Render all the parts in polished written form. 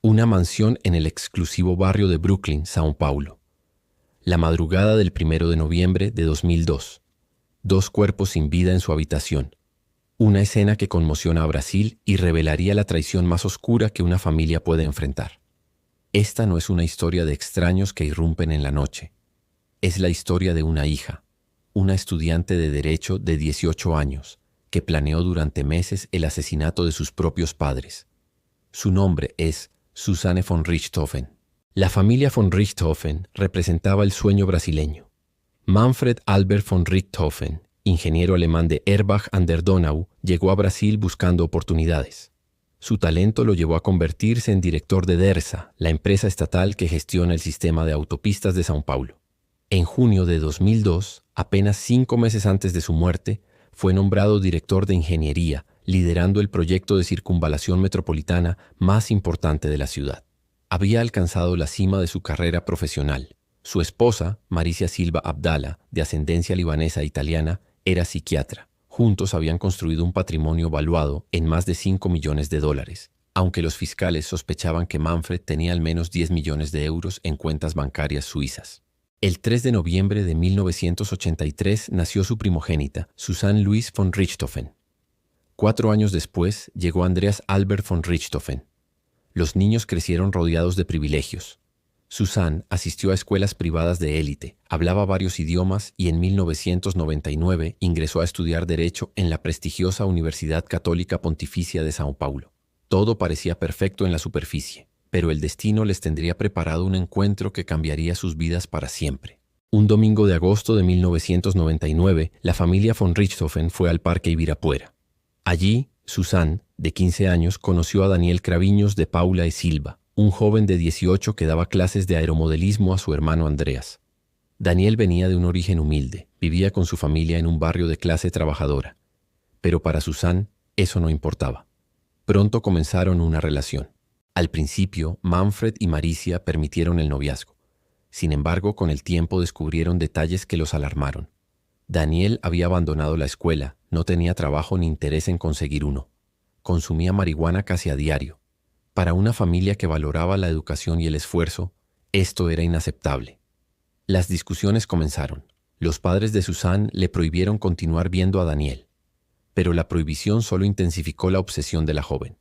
Una mansión en el exclusivo barrio de Brooklyn, São Paulo. La madrugada del 1 de noviembre de 2002. Dos cuerpos sin vida en su habitación. Una escena que conmociona a Brasil y revelaría la traición más oscura que una familia puede enfrentar. Esta no es una historia de extraños que irrumpen en la noche. Es la historia de una hija, una estudiante de Derecho de 18 años, que planeó durante meses el asesinato de sus propios padres. Su nombre es Suzanne von Richthofen. La familia von Richthofen representaba el sueño brasileño. Manfred Albert von Richthofen, ingeniero alemán de Erbach an der Donau, llegó a Brasil buscando oportunidades. Su talento lo llevó a convertirse en director de Dersa, la empresa estatal que gestiona el sistema de autopistas de São Paulo. En junio de 2002, apenas 5 meses antes de su muerte, fue nombrado director de ingeniería, liderando el proyecto de circunvalación metropolitana más importante de la ciudad. Había alcanzado la cima de su carrera profesional. Su esposa, Maricia Silva Abdala, de ascendencia libanesa e italiana, era psiquiatra. Juntos habían construido un patrimonio valuado en más de $5 millones, aunque los fiscales sospechaban que Manfred tenía al menos 10 millones de euros en cuentas bancarias suizas. El 3 de noviembre de 1983 nació su primogénita, Suzanne Louise von Richthofen. 4 años después llegó Andreas Albert von Richthofen. Los niños crecieron rodeados de privilegios. Suzanne asistió a escuelas privadas de élite, hablaba varios idiomas y en 1999 ingresó a estudiar Derecho en la prestigiosa Universidad Católica Pontificia de São Paulo. Todo parecía perfecto en la superficie, pero el destino les tendría preparado un encuentro que cambiaría sus vidas para siempre. Un domingo de agosto de 1999, la familia von Richthofen fue al Parque Ibirapuera. Allí, Suzanne, de 15 años, conoció a Daniel Cravinhos de Paula e Silva, un joven de 18 que daba clases de aeromodelismo a su hermano Andreas. Daniel venía de un origen humilde, vivía con su familia en un barrio de clase trabajadora. Pero para Suzanne, eso no importaba. Pronto comenzaron una relación. Al principio, Manfred y Maricia permitieron el noviazgo. Sin embargo, con el tiempo descubrieron detalles que los alarmaron. Daniel había abandonado la escuela, no tenía trabajo ni interés en conseguir uno. Consumía marihuana casi a diario. Para una familia que valoraba la educación y el esfuerzo, esto era inaceptable. Las discusiones comenzaron. Los padres de Suzanne le prohibieron continuar viendo a Daniel. Pero la prohibición solo intensificó la obsesión de la joven.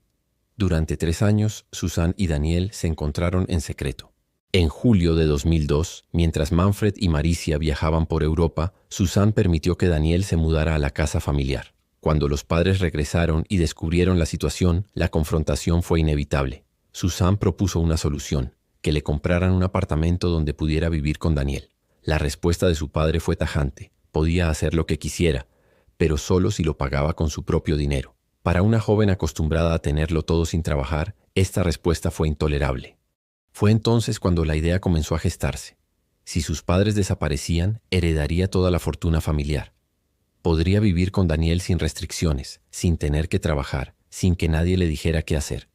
Durante 3 años, Suzanne y Daniel se encontraron en secreto. En julio de 2002, mientras Manfred y Maricia viajaban por Europa, Suzanne permitió que Daniel se mudara a la casa familiar. Cuando los padres regresaron y descubrieron la situación, la confrontación fue inevitable. Suzanne propuso una solución, que le compraran un apartamento donde pudiera vivir con Daniel. La respuesta de su padre fue tajante. Podía hacer lo que quisiera, pero solo si lo pagaba con su propio dinero. Para una joven acostumbrada a tenerlo todo sin trabajar, esta respuesta fue intolerable. Fue entonces cuando la idea comenzó a gestarse. Si sus padres desaparecían, heredaría toda la fortuna familiar. Podría vivir con Daniel sin restricciones, sin tener que trabajar, sin que nadie le dijera qué hacer.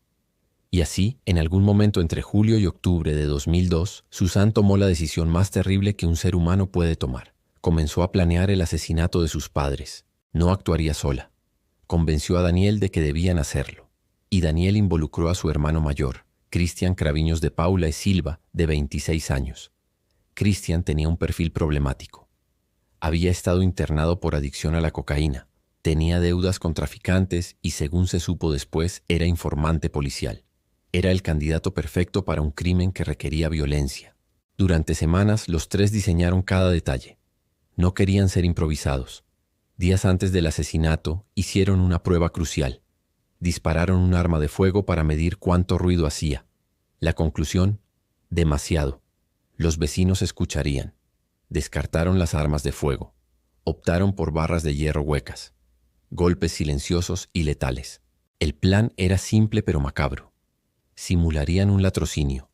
Y así, en algún momento entre julio y octubre de 2002, Suzanne tomó la decisión más terrible que un ser humano puede tomar. Comenzó a planear el asesinato de sus padres. No actuaría sola. Convenció a Daniel de que debían hacerlo. Y Daniel involucró a su hermano mayor, Cristian Cravinhos de Paula e Silva, de 26 años. Cristian tenía un perfil problemático. Había estado internado por adicción a la cocaína, tenía deudas con traficantes y, según se supo después, era informante policial. Era el candidato perfecto para un crimen que requería violencia. Durante semanas, los tres diseñaron cada detalle. No querían ser improvisados. Días antes del asesinato, hicieron una prueba crucial. Dispararon un arma de fuego para medir cuánto ruido hacía. La conclusión: demasiado. Los vecinos escucharían. Descartaron las armas de fuego. Optaron por barras de hierro huecas. Golpes silenciosos y letales. El plan era simple pero macabro. Simularían un latrocinio,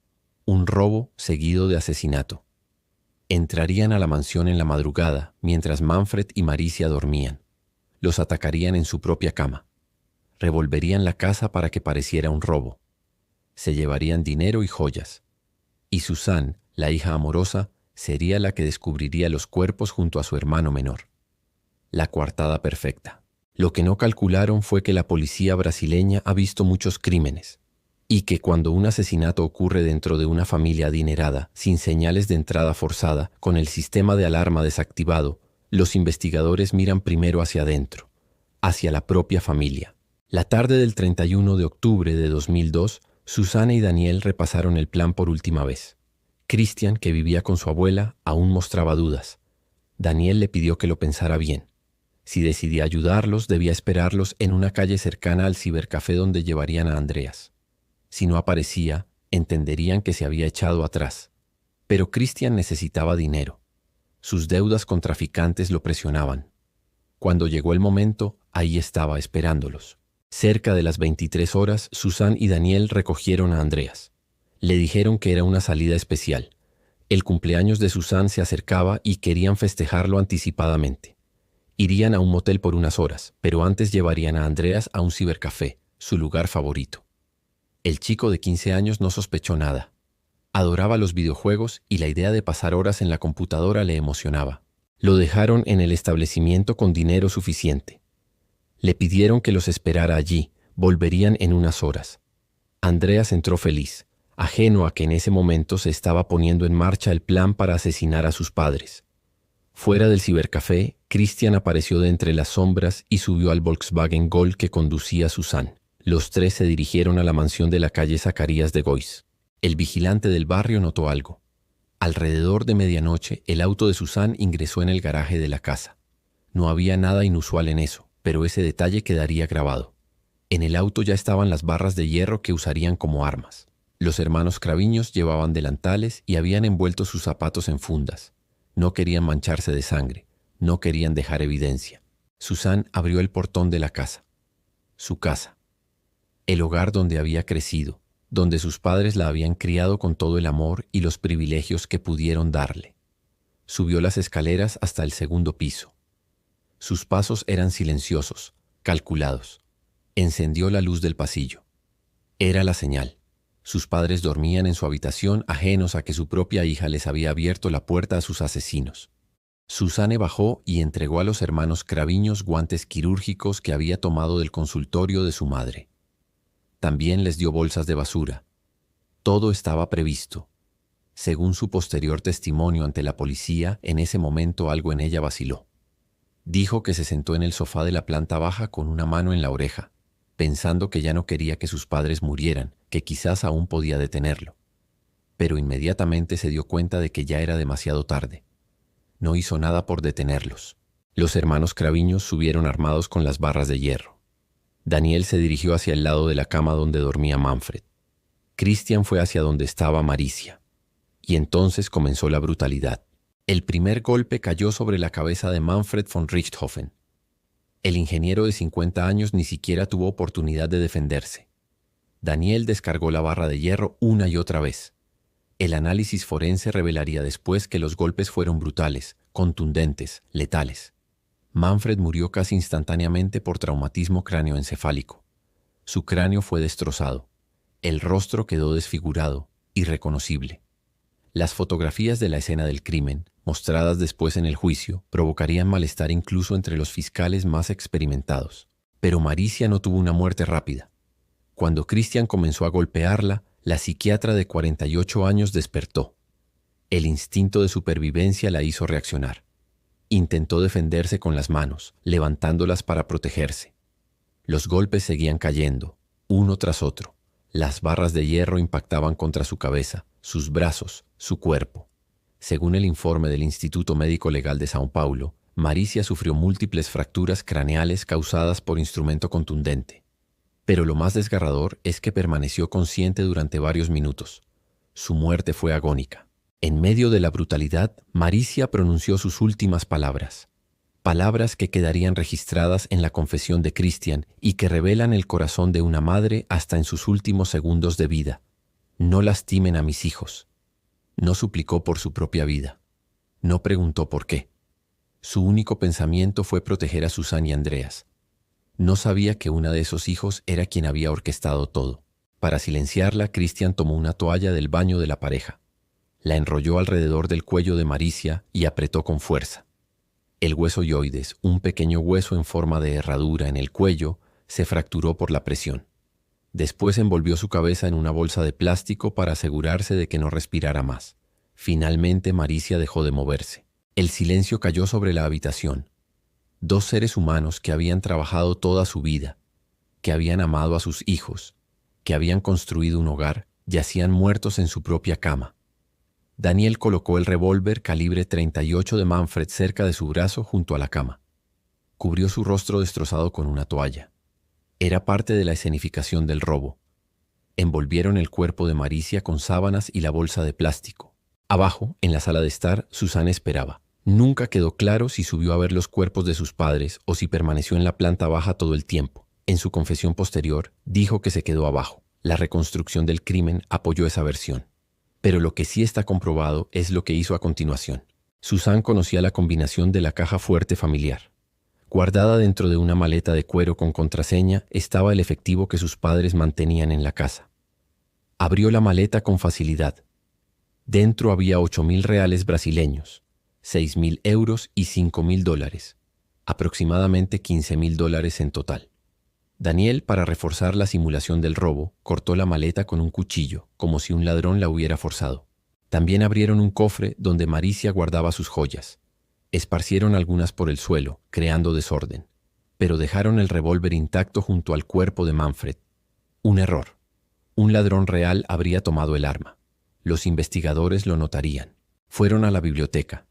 un robo seguido de asesinato. Entrarían a la mansión en la madrugada mientras Manfred y Maricia dormían. Los atacarían en su propia cama. Revolverían la casa para que pareciera un robo. Se llevarían dinero y joyas. Y Suzanne, la hija amorosa, sería la que descubriría los cuerpos junto a su hermano menor. La coartada perfecta. Lo que no calcularon fue que la policía brasileña ha visto muchos crímenes. y que cuando un asesinato ocurre dentro de una familia adinerada, sin señales de entrada forzada, con el sistema de alarma desactivado, los investigadores miran primero hacia adentro, hacia la propia familia. La tarde del 31 de octubre de 2002, Susana y Daniel repasaron el plan por última vez. Christian, que vivía con su abuela, aún mostraba dudas. Daniel le pidió que lo pensara bien. Si decidía ayudarlos, debía esperarlos en una calle cercana al cibercafé donde llevarían a Andreas. Si no aparecía, entenderían que se había echado atrás. Pero Christian necesitaba dinero. Sus deudas con traficantes lo presionaban. Cuando llegó el momento, ahí estaba esperándolos. Cerca de las 23 horas, Susan y Daniel recogieron a Andreas. Le dijeron que era una salida especial. El cumpleaños de Susan se acercaba y querían festejarlo anticipadamente. Irían a un motel por unas horas, pero antes llevarían a Andreas a un cibercafé, su lugar favorito. El chico de 15 años no sospechó nada. Adoraba los videojuegos y la idea de pasar horas en la computadora le emocionaba. Lo dejaron en el establecimiento con dinero suficiente. Le pidieron que los esperara allí, volverían en unas horas. Andreas entró feliz, ajeno a que en ese momento se estaba poniendo en marcha el plan para asesinar a sus padres. Fuera del cibercafé, Christian apareció de entre las sombras y subió al Volkswagen Gol que conducía a Susan. Los tres se dirigieron a la mansión de la calle Zacarías de Gois. El vigilante del barrio notó algo. Alrededor de medianoche, el auto de Susan ingresó en el garaje de la casa. No había nada inusual en eso, pero ese detalle quedaría grabado. En el auto ya estaban las barras de hierro que usarían como armas. Los hermanos Craviños llevaban delantales y habían envuelto sus zapatos en fundas. No querían mancharse de sangre, no querían dejar evidencia. Susan abrió el portón de la casa. Su casa. El hogar donde había crecido, donde sus padres la habían criado con todo el amor y los privilegios que pudieron darle. Subió las escaleras hasta el segundo piso. Sus pasos eran silenciosos, calculados. Encendió la luz del pasillo. Era la señal. Sus padres dormían en su habitación, ajenos a que su propia hija les había abierto la puerta a sus asesinos. Susane bajó y entregó a los hermanos Craviños guantes quirúrgicos que había tomado del consultorio de su madre. También les dio bolsas de basura. Todo estaba previsto. Según su posterior testimonio ante la policía, en ese momento algo en ella vaciló. Dijo que se sentó en el sofá de la planta baja con una mano en la oreja, pensando que ya no quería que sus padres murieran, que quizás aún podía detenerlo. Pero inmediatamente se dio cuenta de que ya era demasiado tarde. No hizo nada por detenerlos. Los hermanos Craviños subieron armados con las barras de hierro. Daniel se dirigió hacia el lado de la cama donde dormía Manfred. Christian fue hacia donde estaba Maricia. Y entonces comenzó la brutalidad. El primer golpe cayó sobre la cabeza de Manfred von Richthofen. El ingeniero de 50 años ni siquiera tuvo oportunidad de defenderse. Daniel descargó la barra de hierro una y otra vez. El análisis forense revelaría después que los golpes fueron brutales, contundentes, letales. Manfred murió casi instantáneamente por traumatismo cráneoencefálico. Su cráneo fue destrozado. El rostro quedó desfigurado, irreconocible. Las fotografías de la escena del crimen, mostradas después en el juicio, provocarían malestar incluso entre los fiscales más experimentados. Pero Maricia no tuvo una muerte rápida. Cuando Christian comenzó a golpearla, la psiquiatra de 48 años despertó. El instinto de supervivencia la hizo reaccionar. Intentó defenderse con las manos, levantándolas para protegerse. Los golpes seguían cayendo, uno tras otro. Las barras de hierro impactaban contra su cabeza, sus brazos, su cuerpo. Según el informe del Instituto Médico Legal de São Paulo, Maricia sufrió múltiples fracturas craneales causadas por instrumento contundente. Pero lo más desgarrador es que permaneció consciente durante varios minutos. Su muerte fue agónica. En medio de la brutalidad, Maricia pronunció sus últimas palabras. Palabras que quedarían registradas en la confesión de Christian y que revelan el corazón de una madre hasta en sus últimos segundos de vida. No lastimen a mis hijos. No suplicó por su propia vida. No preguntó por qué. Su único pensamiento fue proteger a Susan y Andreas. No sabía que una de esos hijos era quien había orquestado todo. Para silenciarla, Christian tomó una toalla del baño de la pareja. La enrolló alrededor del cuello de Maricia y apretó con fuerza. El hueso yoides, un pequeño hueso en forma de herradura en el cuello, se fracturó por la presión. Después envolvió su cabeza en una bolsa de plástico para asegurarse de que no respirara más. Finalmente Maricia dejó de moverse. El silencio cayó sobre la habitación. Dos seres humanos que habían trabajado toda su vida, que habían amado a sus hijos, que habían construido un hogar, yacían muertos en su propia cama. Daniel colocó el revólver calibre 38 de Manfred cerca de su brazo junto a la cama. Cubrió su rostro destrozado con una toalla. Era parte de la escenificación del robo. Envolvieron el cuerpo de Maricia con sábanas y la bolsa de plástico. Abajo, en la sala de estar, Susana esperaba. Nunca quedó claro si subió a ver los cuerpos de sus padres o si permaneció en la planta baja todo el tiempo. En su confesión posterior, dijo que se quedó abajo. La reconstrucción del crimen apoyó esa versión. Pero lo que sí está comprobado es lo que hizo a continuación. Susan conocía la combinación de la caja fuerte familiar. Guardada dentro de una maleta de cuero con contraseña estaba el efectivo que sus padres mantenían en la casa. Abrió la maleta con facilidad. Dentro había 8.000 reales brasileños, 6.000 euros y 5.000 dólares, aproximadamente 15.000 dólares en total. Daniel, para reforzar la simulación del robo, cortó la maleta con un cuchillo, como si un ladrón la hubiera forzado. También abrieron un cofre donde Maricia guardaba sus joyas. Esparcieron algunas por el suelo, creando desorden, pero dejaron el revólver intacto junto al cuerpo de Manfred. Un error. Un ladrón real habría tomado el arma. Los investigadores lo notarían. Fueron a la biblioteca.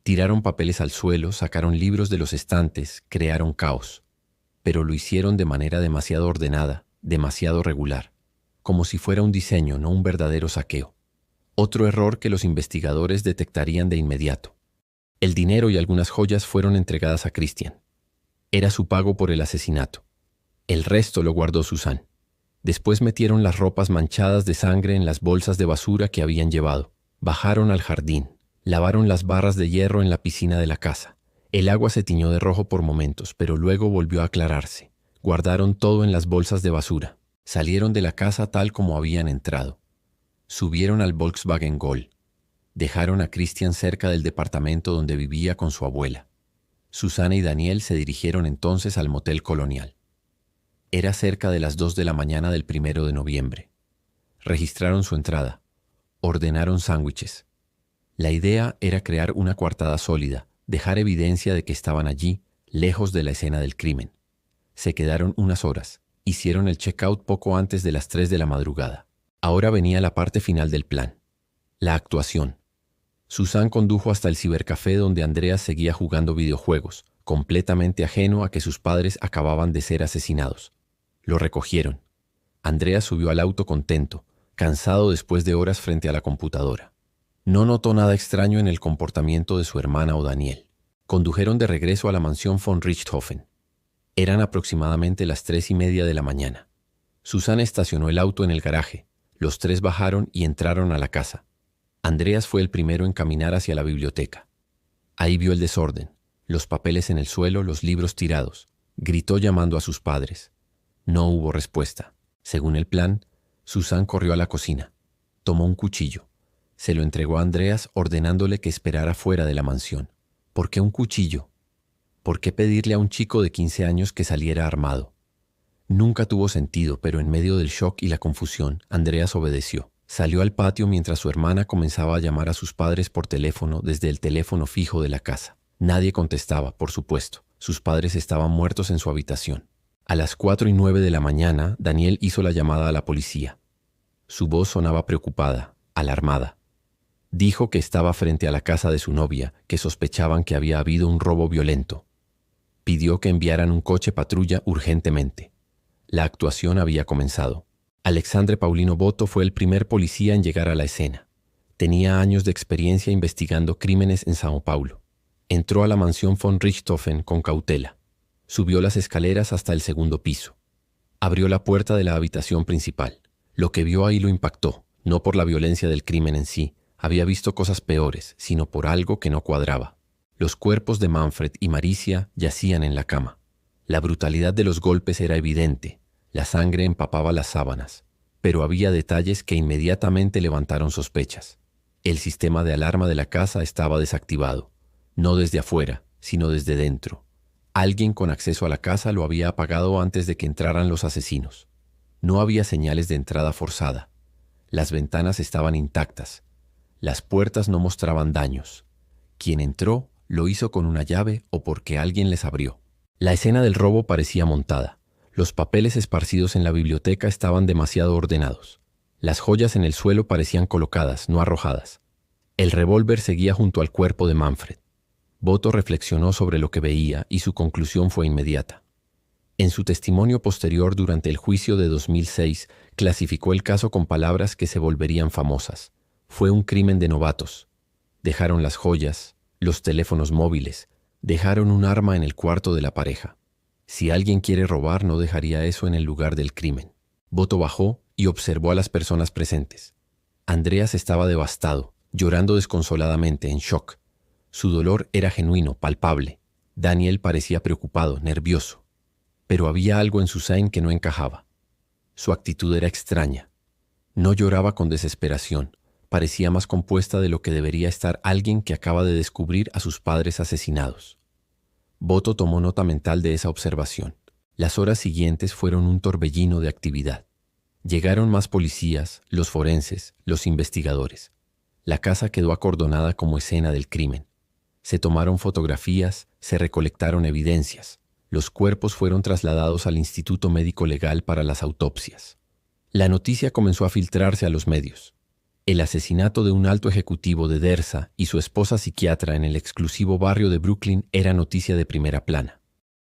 Tiraron papeles al suelo, sacaron libros de los estantes, crearon caos. Pero lo hicieron de manera demasiado ordenada, demasiado regular, como si fuera un diseño, no un verdadero saqueo. Otro error que los investigadores detectarían de inmediato. El dinero y algunas joyas fueron entregadas a Christian. Era su pago por el asesinato. El resto lo guardó Susan. Después metieron las ropas manchadas de sangre en las bolsas de basura que habían llevado. Bajaron al jardín. Lavaron las barras de hierro en la piscina de la casa. El agua se tiñó de rojo por momentos, pero luego volvió a aclararse. Guardaron todo en las bolsas de basura. Salieron de la casa tal como habían entrado. Subieron al Volkswagen Gol. Dejaron a Christian cerca del departamento donde vivía con su abuela. Susana y Daniel se dirigieron entonces al Motel Colonial. Era cerca de las 2 de la mañana del 1 de noviembre. Registraron su entrada. Ordenaron sándwiches. La idea era crear una coartada sólida, dejar evidencia de que estaban allí, lejos de la escena del crimen. Se quedaron unas horas. Hicieron el check-out poco antes de las 3 de la madrugada. Ahora venía la parte final del plan. La actuación. Susan condujo hasta el cibercafé donde Andreas seguía jugando videojuegos, completamente ajeno a que sus padres acababan de ser asesinados. Lo recogieron. Andreas subió al auto contento, cansado después de horas frente a la computadora. No notó nada extraño en el comportamiento de su hermana o Daniel. Condujeron de regreso a la mansión von Richthofen. Eran aproximadamente las 3:30 de la mañana. Susan estacionó el auto en el garaje. Los tres bajaron y entraron a la casa. Andreas fue el primero en caminar hacia la biblioteca. Ahí vio el desorden, los papeles en el suelo, los libros tirados. Gritó llamando a sus padres. No hubo respuesta. Según el plan, Susan corrió a la cocina. Tomó un cuchillo. Se lo entregó a Andreas ordenándole que esperara fuera de la mansión. ¿Por qué un cuchillo? ¿Por qué pedirle a un chico de 15 años que saliera armado? Nunca tuvo sentido, pero en medio del shock y la confusión, Andreas obedeció. Salió al patio mientras su hermana comenzaba a llamar a sus padres por teléfono desde el teléfono fijo de la casa. Nadie contestaba, por supuesto. Sus padres estaban muertos en su habitación. A las 4:09 de la mañana, Daniel hizo la llamada a la policía. Su voz sonaba preocupada, alarmada. Dijo que estaba frente a la casa de su novia, que sospechaban que había habido un robo violento. Pidió que enviaran un coche patrulla urgentemente. La actuación había comenzado. Alexandre Paulino Boto fue el primer policía en llegar a la escena. Tenía años de experiencia investigando crímenes en Sao Paulo. Entró a la mansión von Richthofen con cautela. Subió las escaleras hasta el segundo piso. Abrió la puerta de la habitación principal. Lo que vio ahí lo impactó, no por la violencia del crimen en sí. Había visto cosas peores, sino por algo que no cuadraba. Los cuerpos de Manfred y Maricia yacían en la cama. La brutalidad de los golpes era evidente. La sangre empapaba las sábanas. Pero había detalles que inmediatamente levantaron sospechas. El sistema de alarma de la casa estaba desactivado. No desde afuera, sino desde dentro. Alguien con acceso a la casa lo había apagado antes de que entraran los asesinos. No había señales de entrada forzada. Las ventanas estaban intactas. Las puertas no mostraban daños. Quien entró lo hizo con una llave o porque alguien les abrió. La escena del robo parecía montada. Los papeles esparcidos en la biblioteca estaban demasiado ordenados. Las joyas en el suelo parecían colocadas, no arrojadas. El revólver seguía junto al cuerpo de Manfred. Boto reflexionó sobre lo que veía y su conclusión fue inmediata. En su testimonio posterior durante el juicio de 2006, clasificó el caso con palabras que se volverían famosas. Fue un crimen de novatos. Dejaron las joyas, los teléfonos móviles, dejaron un arma en el cuarto de la pareja. Si alguien quiere robar, no dejaría eso en el lugar del crimen. Boto bajó y observó a las personas presentes. Andreas estaba devastado, llorando desconsoladamente, en shock. Su dolor era genuino, palpable. Daniel parecía preocupado, nervioso. Pero había algo en Susanne que no encajaba. Su actitud era extraña. No lloraba con desesperación. Parecía más compuesta de lo que debería estar alguien que acaba de descubrir a sus padres asesinados. Boto tomó nota mental de esa observación. Las horas siguientes fueron un torbellino de actividad. Llegaron más policías, los forenses, los investigadores. La casa quedó acordonada como escena del crimen. Se tomaron fotografías, se recolectaron evidencias. Los cuerpos fueron trasladados al Instituto Médico Legal para las autopsias. La noticia comenzó a filtrarse a los medios. El asesinato de un alto ejecutivo de Dersa y su esposa psiquiatra en el exclusivo barrio de Brooklyn era noticia de primera plana.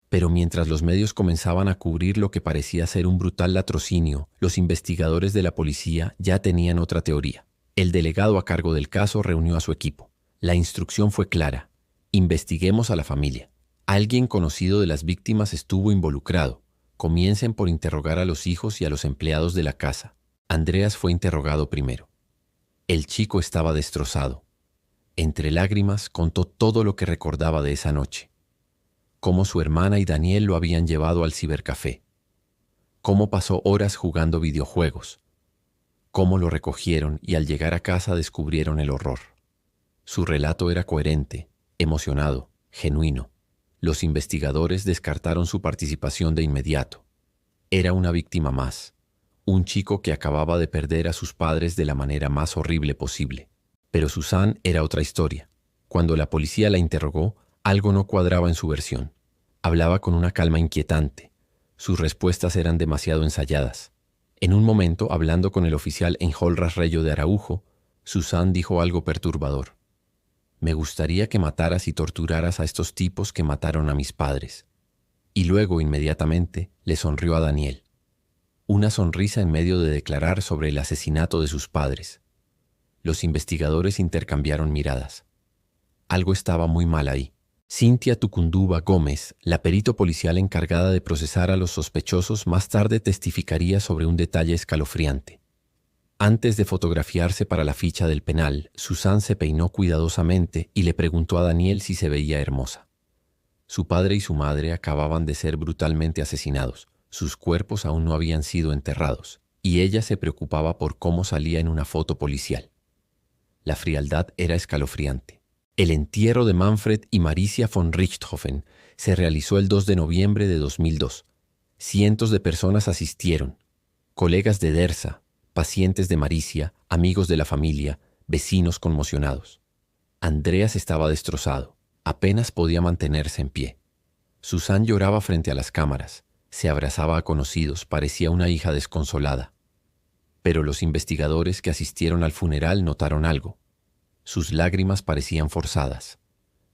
Pero mientras los medios comenzaban a cubrir lo que parecía ser un brutal latrocinio, los investigadores de la policía ya tenían otra teoría. El delegado a cargo del caso reunió a su equipo. La instrucción fue clara: investiguemos a la familia. Alguien conocido de las víctimas estuvo involucrado. Comiencen por interrogar a los hijos y a los empleados de la casa. Andreas fue interrogado primero. El chico estaba destrozado. Entre lágrimas contó todo lo que recordaba de esa noche. Cómo su hermana y Daniel lo habían llevado al cibercafé. Cómo pasó horas jugando videojuegos. Cómo lo recogieron y al llegar a casa descubrieron el horror. Su relato era coherente, emocionado, genuino. Los investigadores descartaron su participación de inmediato. Era una víctima más, un chico que acababa de perder a sus padres de la manera más horrible posible. Pero Susanne era otra historia. Cuando la policía la interrogó, algo no cuadraba en su versión. Hablaba con una calma inquietante. Sus respuestas eran demasiado ensayadas. En un momento, hablando con el oficial Enjolras Reyo de Araujo, Susanne dijo algo perturbador. Me gustaría que mataras y torturaras a estos tipos que mataron a mis padres. Y luego, inmediatamente, le sonrió a Daniel. Una sonrisa en medio de declarar sobre el asesinato de sus padres. Los investigadores intercambiaron miradas. Algo estaba muy mal ahí. Cynthia Tucunduva Gómez, la perito policial encargada de procesar a los sospechosos, más tarde testificaría sobre un detalle escalofriante. Antes de fotografiarse para la ficha del penal, Susanne se peinó cuidadosamente y le preguntó a Daniel si se veía hermosa. Su padre y su madre acababan de ser brutalmente asesinados. Sus cuerpos aún no habían sido enterrados, y ella se preocupaba por cómo salía en una foto policial. La frialdad era escalofriante. El entierro de Manfred y Maricia von Richthofen se realizó el 2 de noviembre de 2002. Cientos de personas asistieron. Colegas de Dersa, pacientes de Maricia, amigos de la familia, vecinos conmocionados. Andreas estaba destrozado. Apenas podía mantenerse en pie. Susanne lloraba frente a las cámaras. Se abrazaba a conocidos, parecía una hija desconsolada. Pero los investigadores que asistieron al funeral notaron algo. Sus lágrimas parecían forzadas.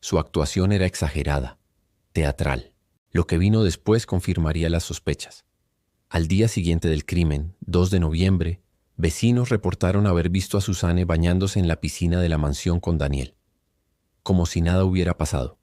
Su actuación era exagerada, teatral. Lo que vino después confirmaría las sospechas. Al día siguiente del crimen, 2 de noviembre, vecinos reportaron haber visto a Susanne bañándose en la piscina de la mansión con Daniel. Como si nada hubiera pasado.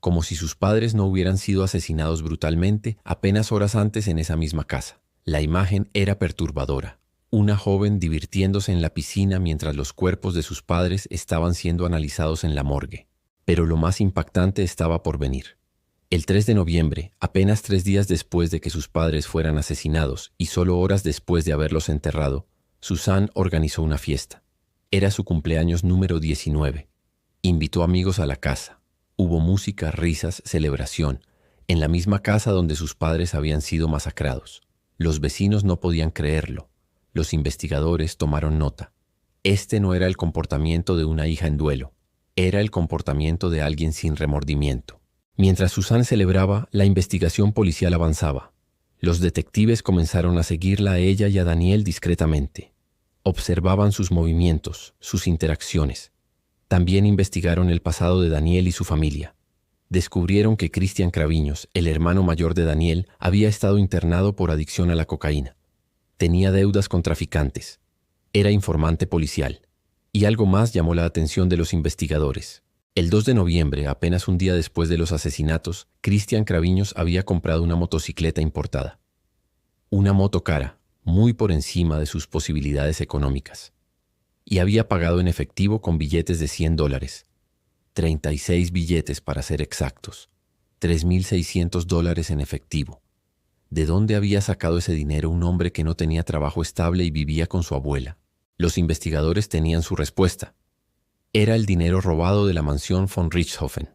Como si sus padres no hubieran sido asesinados brutalmente apenas horas antes en esa misma casa. La imagen era perturbadora. Una joven divirtiéndose en la piscina mientras los cuerpos de sus padres estaban siendo analizados en la morgue. Pero lo más impactante estaba por venir. El 3 de noviembre, apenas 3 días después de que sus padres fueran asesinados y solo horas después de haberlos enterrado, Susanne organizó una fiesta. Era su cumpleaños número 19. Invitó amigos a la casa. Hubo música, risas, celebración, en la misma casa donde sus padres habían sido masacrados. Los vecinos no podían creerlo. Los investigadores tomaron nota. Este no era el comportamiento de una hija en duelo. Era el comportamiento de alguien sin remordimiento. Mientras Suzanne celebraba, la investigación policial avanzaba. Los detectives comenzaron a seguirla a ella y a Daniel discretamente. Observaban sus movimientos, sus interacciones. También investigaron el pasado de Daniel y su familia. Descubrieron que Cristian Craviños, el hermano mayor de Daniel, había estado internado por adicción a la cocaína. Tenía deudas con traficantes. Era informante policial. Y algo más llamó la atención de los investigadores. El 2 de noviembre, apenas un día después de los asesinatos, Cristian Craviños había comprado una motocicleta importada. Una moto cara, muy por encima de sus posibilidades económicas. Y había pagado en efectivo con billetes de $100. 36 billetes para ser exactos. $3,600 en efectivo. ¿De dónde había sacado ese dinero un hombre que no tenía trabajo estable y vivía con su abuela? Los investigadores tenían su respuesta. Era el dinero robado de la mansión von Richthofen.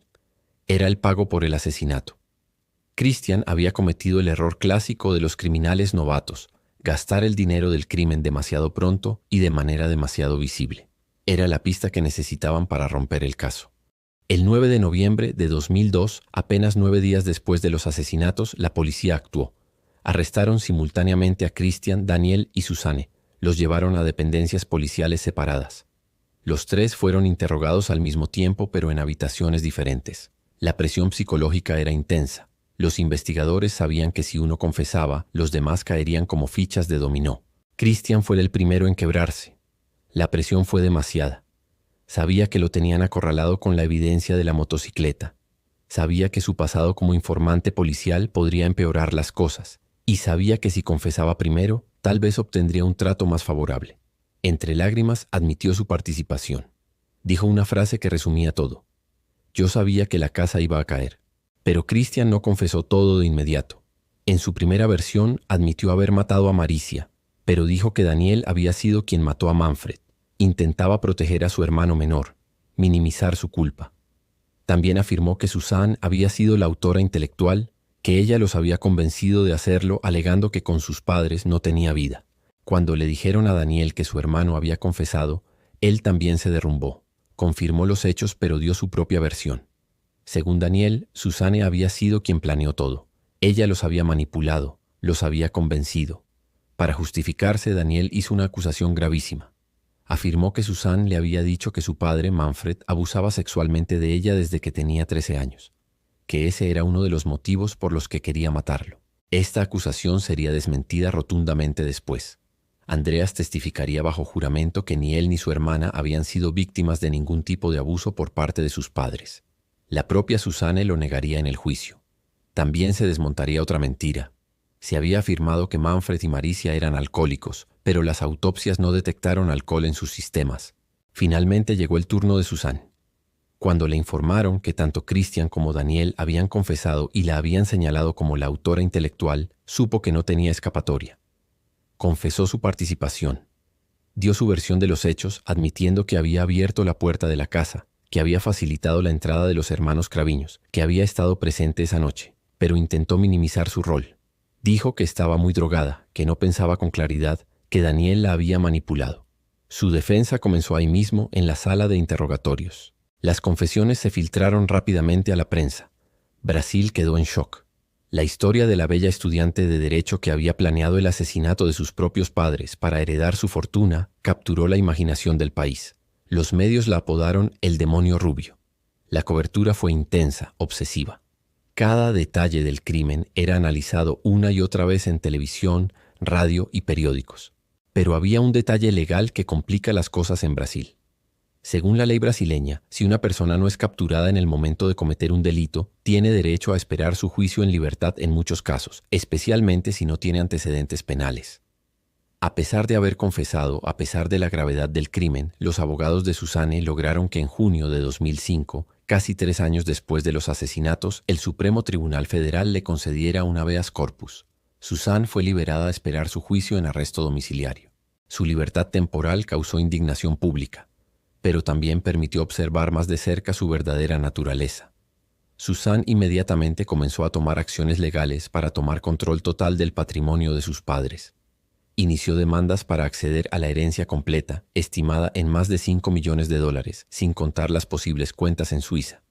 Era el pago por el asesinato. Christian había cometido el error clásico de los criminales novatos, gastar el dinero del crimen demasiado pronto y de manera demasiado visible. Era la pista que necesitaban para romper el caso. El 9 de noviembre de 2002, apenas 9 días después de los asesinatos, la policía actuó. Arrestaron simultáneamente a Christian, Daniel y Suzanne. Los llevaron a dependencias policiales separadas. Los tres fueron interrogados al mismo tiempo, pero en habitaciones diferentes. La presión psicológica era intensa. Los investigadores sabían que si uno confesaba, los demás caerían como fichas de dominó. Christian fue el primero en quebrarse. La presión fue demasiada. Sabía que lo tenían acorralado con la evidencia de la motocicleta. Sabía que su pasado como informante policial podría empeorar las cosas. Y sabía que si confesaba primero, tal vez obtendría un trato más favorable. Entre lágrimas admitió su participación. Dijo una frase que resumía todo. Yo sabía que la casa iba a caer. Pero Christian no confesó todo de inmediato. En su primera versión admitió haber matado a Maricia, pero dijo que Daniel había sido quien mató a Manfred. Intentaba proteger a su hermano menor, minimizar su culpa. También afirmó que Suzanne había sido la autora intelectual, que ella los había convencido de hacerlo alegando que con sus padres no tenía vida. Cuando le dijeron a Daniel que su hermano había confesado, él también se derrumbó. Confirmó los hechos pero dio su propia versión. Según Daniel, Suzanne había sido quien planeó todo. Ella los había manipulado, los había convencido. Para justificarse, Daniel hizo una acusación gravísima. Afirmó que Suzanne le había dicho que su padre, Manfred, abusaba sexualmente de ella desde que tenía 13 años, que ese era uno de los motivos por los que quería matarlo. Esta acusación sería desmentida rotundamente después. Andreas testificaría bajo juramento que ni él ni su hermana habían sido víctimas de ningún tipo de abuso por parte de sus padres. La propia Suzanne lo negaría en el juicio. También se desmontaría otra mentira. Se había afirmado que Manfred y Maricia eran alcohólicos, pero las autopsias no detectaron alcohol en sus sistemas. Finalmente llegó el turno de Suzanne. Cuando le informaron que tanto Christian como Daniel habían confesado y la habían señalado como la autora intelectual, supo que no tenía escapatoria. Confesó su participación. Dio su versión de los hechos, admitiendo que había abierto la puerta de la casa, que había facilitado la entrada de los hermanos Craviños, que había estado presente esa noche, pero intentó minimizar su rol. Dijo que estaba muy drogada, que no pensaba con claridad, que Daniel la había manipulado. Su defensa comenzó ahí mismo, en la sala de interrogatorios. Las confesiones se filtraron rápidamente a la prensa. Brasil quedó en shock. La historia de la bella estudiante de Derecho que había planeado el asesinato de sus propios padres para heredar su fortuna capturó la imaginación del país. Los medios la apodaron el demonio rubio. La cobertura fue intensa, obsesiva. Cada detalle del crimen era analizado una y otra vez en televisión, radio y periódicos. Pero había un detalle legal que complica las cosas en Brasil. Según la ley brasileña, si una persona no es capturada en el momento de cometer un delito, tiene derecho a esperar su juicio en libertad en muchos casos, especialmente si no tiene antecedentes penales. A pesar de haber confesado, a pesar de la gravedad del crimen, los abogados de Suzanne lograron que en junio de 2005, casi 3 años después de los asesinatos, el Supremo Tribunal Federal le concediera un habeas corpus. Suzanne fue liberada a esperar su juicio en arresto domiciliario. Su libertad temporal causó indignación pública, pero también permitió observar más de cerca su verdadera naturaleza. Suzanne inmediatamente comenzó a tomar acciones legales para tomar control total del patrimonio de sus padres. Inició demandas para acceder a la herencia completa, estimada en más de $5 millones, sin contar las posibles cuentas en Suiza.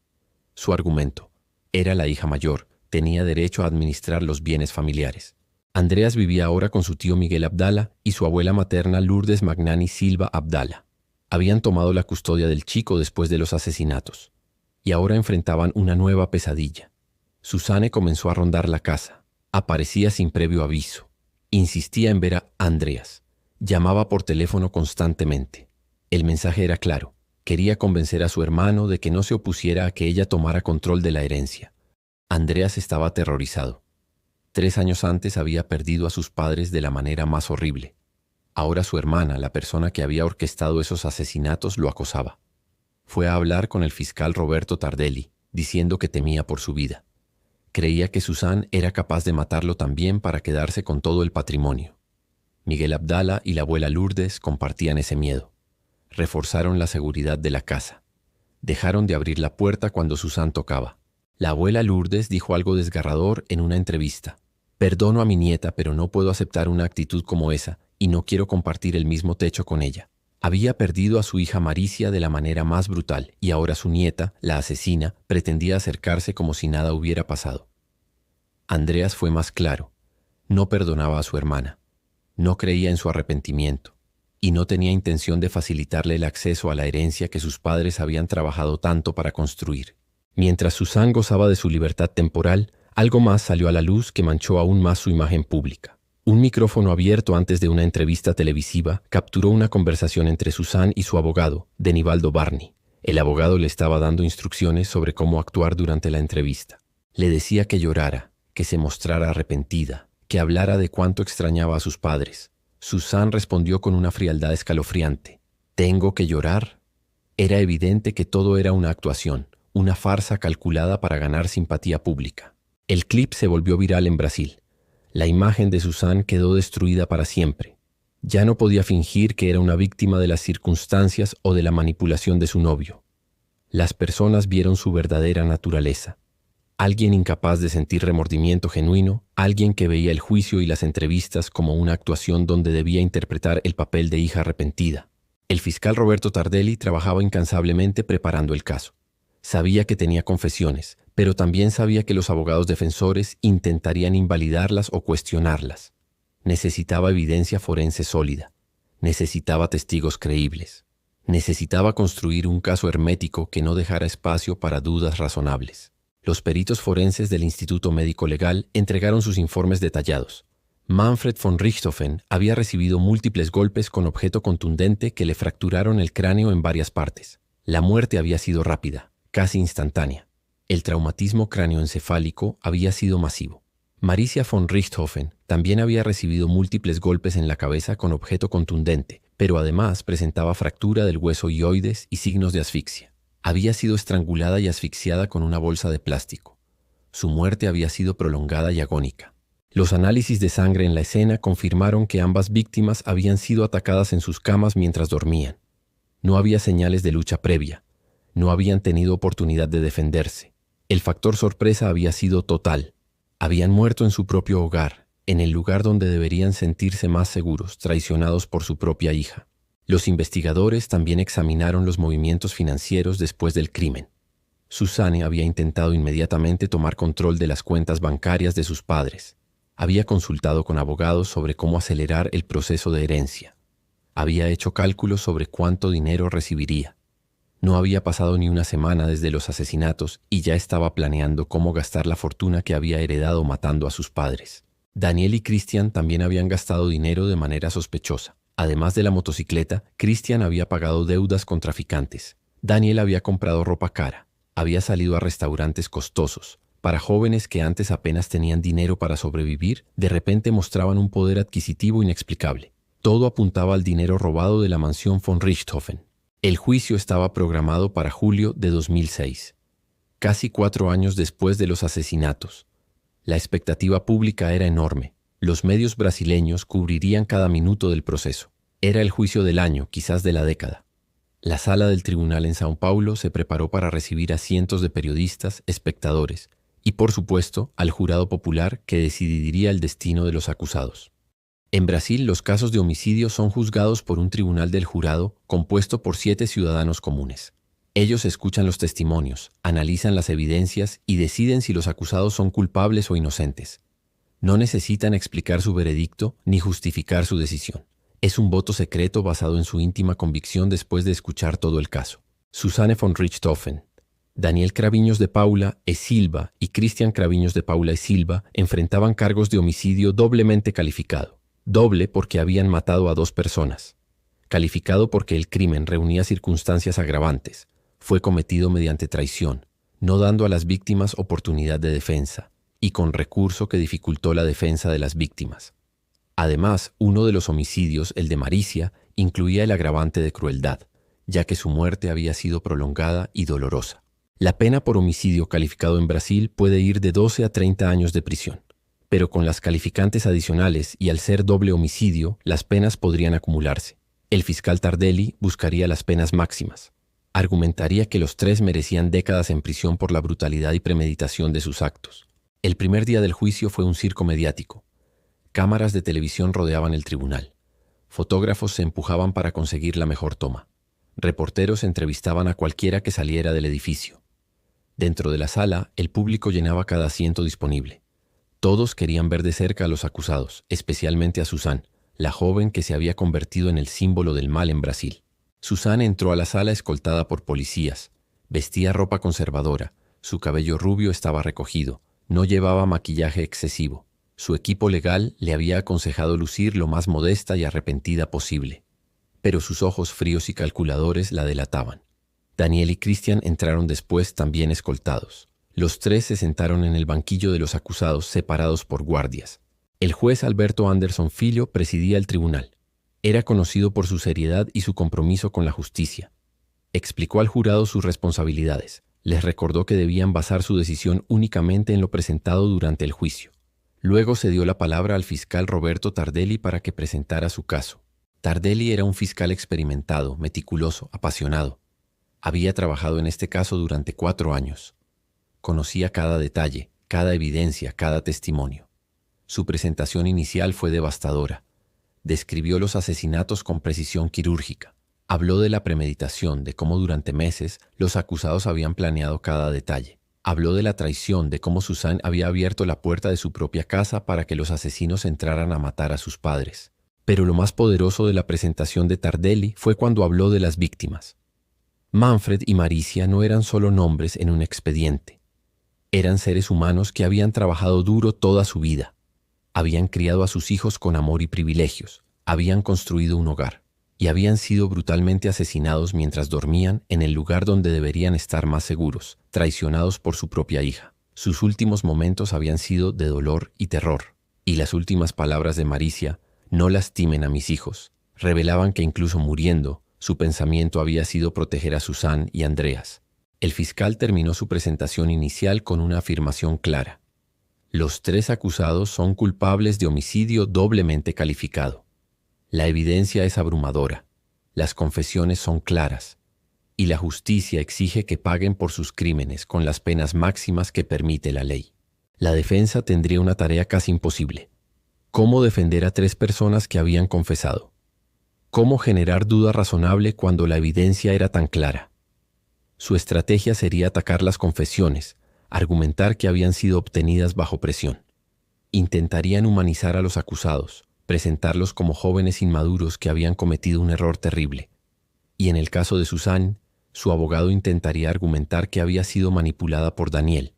Su argumento: era la hija mayor, tenía derecho a administrar los bienes familiares. Andreas vivía ahora con su tío Miguel Abdala y su abuela materna Lourdes Magnani Silva Abdala. Habían tomado la custodia del chico después de los asesinatos, y ahora enfrentaban una nueva pesadilla. Suzanne comenzó a rondar la casa. Aparecía sin previo aviso. Insistía en ver a Andreas. Llamaba por teléfono constantemente. El mensaje era claro. Quería convencer a su hermano de que no se opusiera a que ella tomara control de la herencia. Andreas estaba aterrorizado. 3 años antes había perdido a sus padres de la manera más horrible. Ahora su hermana, la persona que había orquestado esos asesinatos, lo acosaba. Fue a hablar con el fiscal Roberto Tardelli, diciendo que temía por su vida. Creía que Suzanne era capaz de matarlo también para quedarse con todo el patrimonio. Miguel Abdala y la abuela Lourdes compartían ese miedo. Reforzaron la seguridad de la casa. Dejaron de abrir la puerta cuando Suzanne tocaba. La abuela Lourdes dijo algo desgarrador en una entrevista. «Perdono a mi nieta, pero no puedo aceptar una actitud como esa y no quiero compartir el mismo techo con ella». Había perdido a su hija Maricia de la manera más brutal y ahora su nieta, la asesina, pretendía acercarse como si nada hubiera pasado. Andreas fue más claro. No perdonaba a su hermana. No creía en su arrepentimiento y no tenía intención de facilitarle el acceso a la herencia que sus padres habían trabajado tanto para construir. Mientras Suzanne gozaba de su libertad temporal, algo más salió a la luz que manchó aún más su imagen pública. Un micrófono abierto antes de una entrevista televisiva capturó una conversación entre Suzanne y su abogado, Denibaldo Barni. El abogado le estaba dando instrucciones sobre cómo actuar durante la entrevista. Le decía que llorara, que se mostrara arrepentida, que hablara de cuánto extrañaba a sus padres. Suzanne respondió con una frialdad escalofriante. ¿Tengo que llorar? Era evidente que todo era una actuación, una farsa calculada para ganar simpatía pública. El clip se volvió viral en Brasil. La imagen de Suzanne quedó destruida para siempre. Ya no podía fingir que era una víctima de las circunstancias o de la manipulación de su novio. Las personas vieron su verdadera naturaleza. Alguien incapaz de sentir remordimiento genuino, alguien que veía el juicio y las entrevistas como una actuación donde debía interpretar el papel de hija arrepentida. El fiscal Roberto Tardelli trabajaba incansablemente preparando el caso. Sabía que tenía confesiones, pero también sabía que los abogados defensores intentarían invalidarlas o cuestionarlas. Necesitaba evidencia forense sólida. Necesitaba testigos creíbles. Necesitaba construir un caso hermético que no dejara espacio para dudas razonables. Los peritos forenses del Instituto Médico Legal entregaron sus informes detallados. Manfred von Richthofen había recibido múltiples golpes con objeto contundente que le fracturaron el cráneo en varias partes. La muerte había sido rápida, casi instantánea. El traumatismo cráneoencefálico había sido masivo. Maricia von Richthofen también había recibido múltiples golpes en la cabeza con objeto contundente, pero además presentaba fractura del hueso hioides y signos de asfixia. Había sido estrangulada y asfixiada con una bolsa de plástico. Su muerte había sido prolongada y agónica. Los análisis de sangre en la escena confirmaron que ambas víctimas habían sido atacadas en sus camas mientras dormían. No había señales de lucha previa. No habían tenido oportunidad de defenderse. El factor sorpresa había sido total. Habían muerto en su propio hogar, en el lugar donde deberían sentirse más seguros, traicionados por su propia hija. Los investigadores también examinaron los movimientos financieros después del crimen. Suzanne había intentado inmediatamente tomar control de las cuentas bancarias de sus padres. Había consultado con abogados sobre cómo acelerar el proceso de herencia. Había hecho cálculos sobre cuánto dinero recibiría. No había pasado ni una semana desde los asesinatos y ya estaba planeando cómo gastar la fortuna que había heredado matando a sus padres. Daniel y Christian también habían gastado dinero de manera sospechosa. Además de la motocicleta, Christian había pagado deudas con traficantes. Daniel había comprado ropa cara. Había salido a restaurantes costosos. Para jóvenes que antes apenas tenían dinero para sobrevivir, de repente mostraban un poder adquisitivo inexplicable. Todo apuntaba al dinero robado de la mansión von Richthofen. El juicio estaba programado para julio de 2006, casi 4 años después de los asesinatos. La expectativa pública era enorme. Los medios brasileños cubrirían cada minuto del proceso. Era el juicio del año, quizás de la década. La sala del tribunal en São Paulo se preparó para recibir a cientos de periodistas, espectadores y, por supuesto, al jurado popular que decidiría el destino de los acusados. En Brasil, los casos de homicidio son juzgados por un tribunal del jurado compuesto por 7 ciudadanos comunes. Ellos escuchan los testimonios, analizan las evidencias y deciden si los acusados son culpables o inocentes. No necesitan explicar su veredicto ni justificar su decisión. Es un voto secreto basado en su íntima convicción después de escuchar todo el caso. Suzanne von Richthofen, Daniel Cravinhos de Paula e Silva y Christian Cravinhos de Paula y Silva enfrentaban cargos de homicidio doblemente calificado. Doble porque habían matado a 2 personas. Calificado porque el crimen reunía circunstancias agravantes. Fue cometido mediante traición, no dando a las víctimas oportunidad de defensa, y con recurso que dificultó la defensa de las víctimas. Además, uno de los homicidios, el de Maricia, incluía el agravante de crueldad, ya que su muerte había sido prolongada y dolorosa. La pena por homicidio calificado en Brasil puede ir de 12 a 30 años de prisión, pero con las calificantes adicionales y al ser doble homicidio, las penas podrían acumularse. El fiscal Tardelli buscaría las penas máximas. Argumentaría que los 3 merecían décadas en prisión por la brutalidad y premeditación de sus actos. El primer día del juicio fue un circo mediático. Cámaras de televisión rodeaban el tribunal. Fotógrafos se empujaban para conseguir la mejor toma. Reporteros entrevistaban a cualquiera que saliera del edificio. Dentro de la sala, el público llenaba cada asiento disponible. Todos querían ver de cerca a los acusados, especialmente a Suzanne, la joven que se había convertido en el símbolo del mal en Brasil. Suzanne entró a la sala escoltada por policías. Vestía ropa conservadora, su cabello rubio estaba recogido, no llevaba maquillaje excesivo. Su equipo legal le había aconsejado lucir lo más modesta y arrepentida posible. Pero sus ojos fríos y calculadores la delataban. Daniel y Christian entraron después también escoltados. Los 3 se sentaron en el banquillo de los acusados separados por guardias. El juez Alberto Anderson Filho presidía el tribunal. Era conocido por su seriedad y su compromiso con la justicia. Explicó al jurado sus responsabilidades. Les recordó que debían basar su decisión únicamente en lo presentado durante el juicio. Luego se dio la palabra al fiscal Roberto Tardelli para que presentara su caso. Tardelli era un fiscal experimentado, meticuloso, apasionado. Había trabajado en este caso durante 4 años. Conocía cada detalle, cada evidencia, cada testimonio. Su presentación inicial fue devastadora. Describió los asesinatos con precisión quirúrgica. Habló de la premeditación, de cómo durante meses los acusados habían planeado cada detalle. Habló de la traición, de cómo Suzanne había abierto la puerta de su propia casa para que los asesinos entraran a matar a sus padres. Pero lo más poderoso de la presentación de Tardelli fue cuando habló de las víctimas. Manfred y Maricia no eran solo nombres en un expediente. Eran seres humanos que habían trabajado duro toda su vida. Habían criado a sus hijos con amor y privilegios, habían construido un hogar y habían sido brutalmente asesinados mientras dormían en el lugar donde deberían estar más seguros, traicionados por su propia hija. Sus últimos momentos habían sido de dolor y terror, y las últimas palabras de Maricia, "no lastimen a mis hijos", revelaban que incluso muriendo, su pensamiento había sido proteger a Suzanne y Andreas. El fiscal terminó su presentación inicial con una afirmación clara. Los 3 acusados son culpables de homicidio doblemente calificado. La evidencia es abrumadora, las confesiones son claras, y la justicia exige que paguen por sus crímenes con las penas máximas que permite la ley. La defensa tendría una tarea casi imposible. ¿Cómo defender a 3 personas que habían confesado? ¿Cómo generar duda razonable cuando la evidencia era tan clara? Su estrategia sería atacar las confesiones, argumentar que habían sido obtenidas bajo presión. Intentarían humanizar a los acusados, presentarlos como jóvenes inmaduros que habían cometido un error terrible. Y en el caso de Suzanne, su abogado intentaría argumentar que había sido manipulada por Daniel,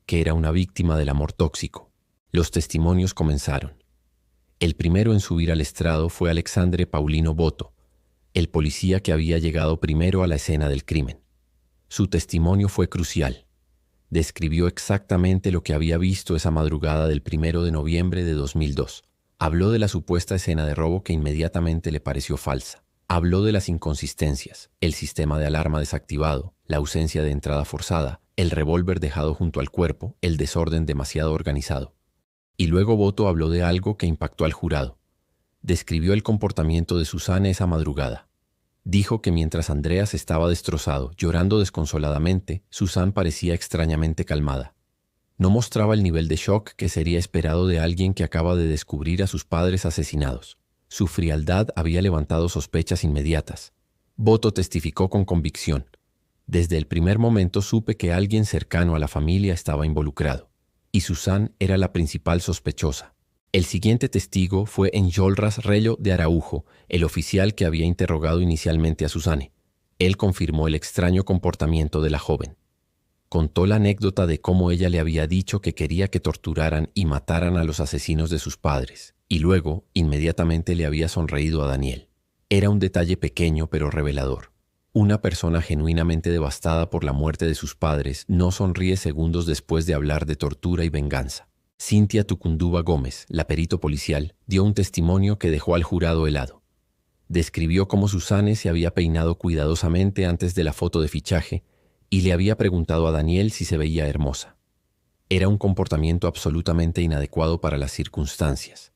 que era una víctima del amor tóxico. Los testimonios comenzaron. El primero en subir al estrado fue Alexandre Paulino Boto, el policía que había llegado primero a la escena del crimen. Su testimonio fue crucial. Describió exactamente lo que había visto esa madrugada del 1 de noviembre de 2002. Habló de la supuesta escena de robo que inmediatamente le pareció falsa. Habló de las inconsistencias, el sistema de alarma desactivado, la ausencia de entrada forzada, el revólver dejado junto al cuerpo, el desorden demasiado organizado. Y luego Boto habló de algo que impactó al jurado. Describió el comportamiento de Suzanne esa madrugada. Dijo que mientras Andreas estaba destrozado, llorando desconsoladamente, Susan parecía extrañamente calmada. No mostraba el nivel de shock que sería esperado de alguien que acaba de descubrir a sus padres asesinados. Su frialdad había levantado sospechas inmediatas. Boto testificó con convicción. Desde el primer momento supe que alguien cercano a la familia estaba involucrado, y Susan era la principal sospechosa. El siguiente testigo fue Enjolras Rello de Araujo, el oficial que había interrogado inicialmente a Susane. Él confirmó el extraño comportamiento de la joven. Contó la anécdota de cómo ella le había dicho que quería que torturaran y mataran a los asesinos de sus padres, y luego, inmediatamente le había sonreído a Daniel. Era un detalle pequeño pero revelador. Una persona genuinamente devastada por la muerte de sus padres no sonríe segundos después de hablar de tortura y venganza. Cintia Tucunduva Gómez, la perito policial, dio un testimonio que dejó al jurado helado. Describió cómo Susane se había peinado cuidadosamente antes de la foto de fichaje y le había preguntado a Daniel si se veía hermosa. Era un comportamiento absolutamente inadecuado para las circunstancias.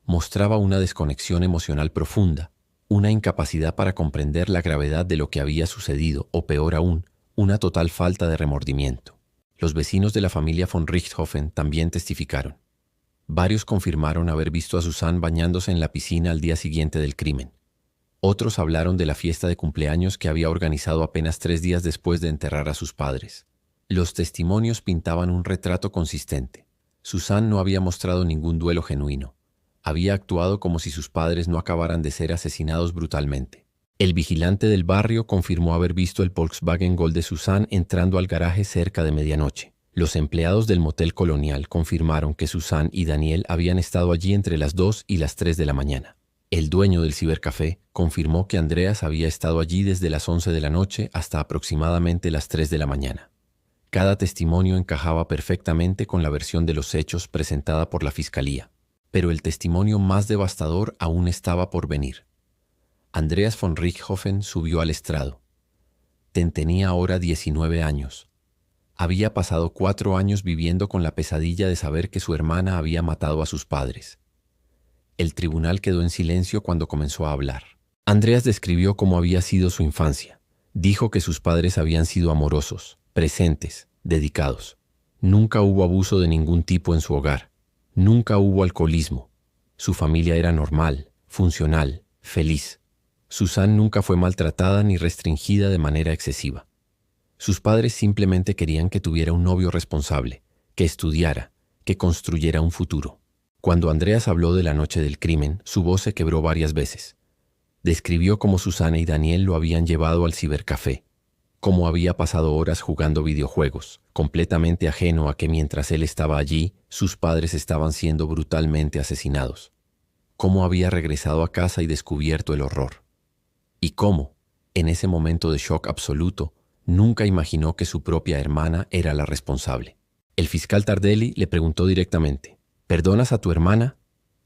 Mostraba una desconexión emocional profunda, una incapacidad para comprender la gravedad de lo que había sucedido, o peor aún, una total falta de remordimiento. Los vecinos de la familia von Richthofen también testificaron. Varios confirmaron haber visto a Susan bañándose en la piscina al día siguiente del crimen. Otros hablaron de la fiesta de cumpleaños que había organizado apenas 3 días después de enterrar a sus padres. Los testimonios pintaban un retrato consistente. Susan no había mostrado ningún duelo genuino. Había actuado como si sus padres no acabaran de ser asesinados brutalmente. El vigilante del barrio confirmó haber visto el Volkswagen Gol de Susan entrando al garaje cerca de medianoche. Los empleados del motel colonial confirmaron que Susan y Daniel habían estado allí entre las 2 y las 3 de la mañana. El dueño del cibercafé confirmó que Andreas había estado allí desde las 11 de la noche hasta aproximadamente las 3 de la mañana. Cada testimonio encajaba perfectamente con la versión de los hechos presentada por la fiscalía. Pero el testimonio más devastador aún estaba por venir. Andreas von Richthofen subió al estrado. Tenía ahora 19 años. Había pasado 4 años viviendo con la pesadilla de saber que su hermana había matado a sus padres. El tribunal quedó en silencio cuando comenzó a hablar. Andreas describió cómo había sido su infancia. Dijo que sus padres habían sido amorosos, presentes, dedicados. Nunca hubo abuso de ningún tipo en su hogar. Nunca hubo alcoholismo. Su familia era normal, funcional, feliz. Susan nunca fue maltratada ni restringida de manera excesiva. Sus padres simplemente querían que tuviera un novio responsable, que estudiara, que construyera un futuro. Cuando Andreas habló de la noche del crimen, su voz se quebró varias veces. Describió cómo Susana y Daniel lo habían llevado al cibercafé, cómo había pasado horas jugando videojuegos, completamente ajeno a que mientras él estaba allí, sus padres estaban siendo brutalmente asesinados. Cómo había regresado a casa y descubierto el horror. Y cómo, en ese momento de shock absoluto, nunca imaginó que su propia hermana era la responsable. El fiscal Tardelli le preguntó directamente, ¿perdonas a tu hermana?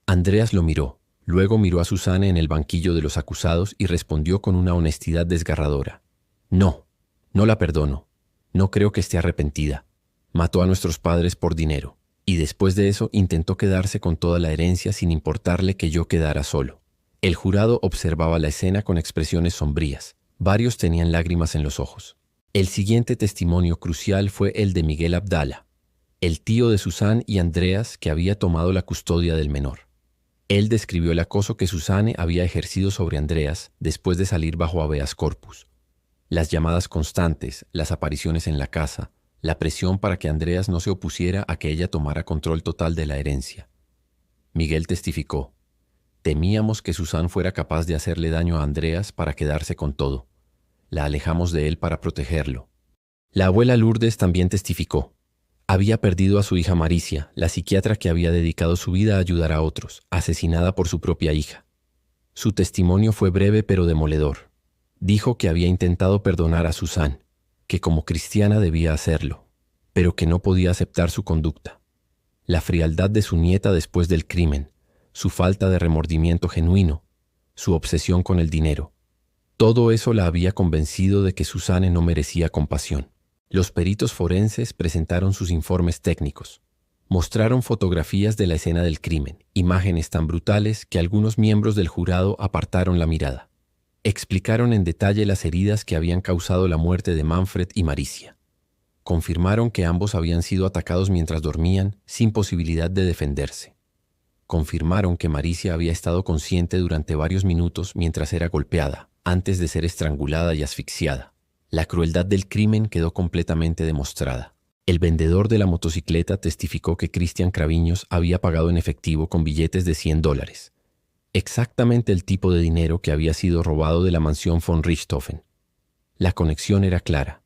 Andreas lo miró, luego miró a Susana en el banquillo de los acusados y respondió con una honestidad desgarradora. No, no la perdono. No creo que esté arrepentida. Mató a nuestros padres por dinero, y después de eso intentó quedarse con toda la herencia sin importarle que yo quedara solo. El jurado observaba la escena con expresiones sombrías. Varios tenían lágrimas en los ojos. El siguiente testimonio crucial fue el de Miguel Abdala, el tío de Susan y Andreas, que había tomado la custodia del menor. Él describió el acoso que Susane había ejercido sobre Andreas después de salir bajo habeas corpus. Las llamadas constantes, las apariciones en la casa, la presión para que Andreas no se opusiera a que ella tomara control total de la herencia. Miguel testificó. Temíamos que Susan fuera capaz de hacerle daño a Andreas para quedarse con todo. La alejamos de él para protegerlo. La abuela Lourdes también testificó. Había perdido a su hija Maricia, la psiquiatra que había dedicado su vida a ayudar a otros, asesinada por su propia hija. Su testimonio fue breve pero demoledor. Dijo que había intentado perdonar a Susan, que como cristiana debía hacerlo, pero que no podía aceptar su conducta. La frialdad de su nieta después del crimen, su falta de remordimiento genuino, su obsesión con el dinero. Todo eso la había convencido de que Susane no merecía compasión. Los peritos forenses presentaron sus informes técnicos. Mostraron fotografías de la escena del crimen, imágenes tan brutales que algunos miembros del jurado apartaron la mirada. Explicaron en detalle las heridas que habían causado la muerte de Manfred y Maricia. Confirmaron que ambos habían sido atacados mientras dormían, sin posibilidad de defenderse. Confirmaron que Maricia había estado consciente durante varios minutos mientras era golpeada, antes de ser estrangulada y asfixiada. La crueldad del crimen quedó completamente demostrada. El vendedor de la motocicleta testificó que Christian Craviños había pagado en efectivo con billetes de $100. Exactamente el tipo de dinero que había sido robado de la mansión von Richthofen. La conexión era clara.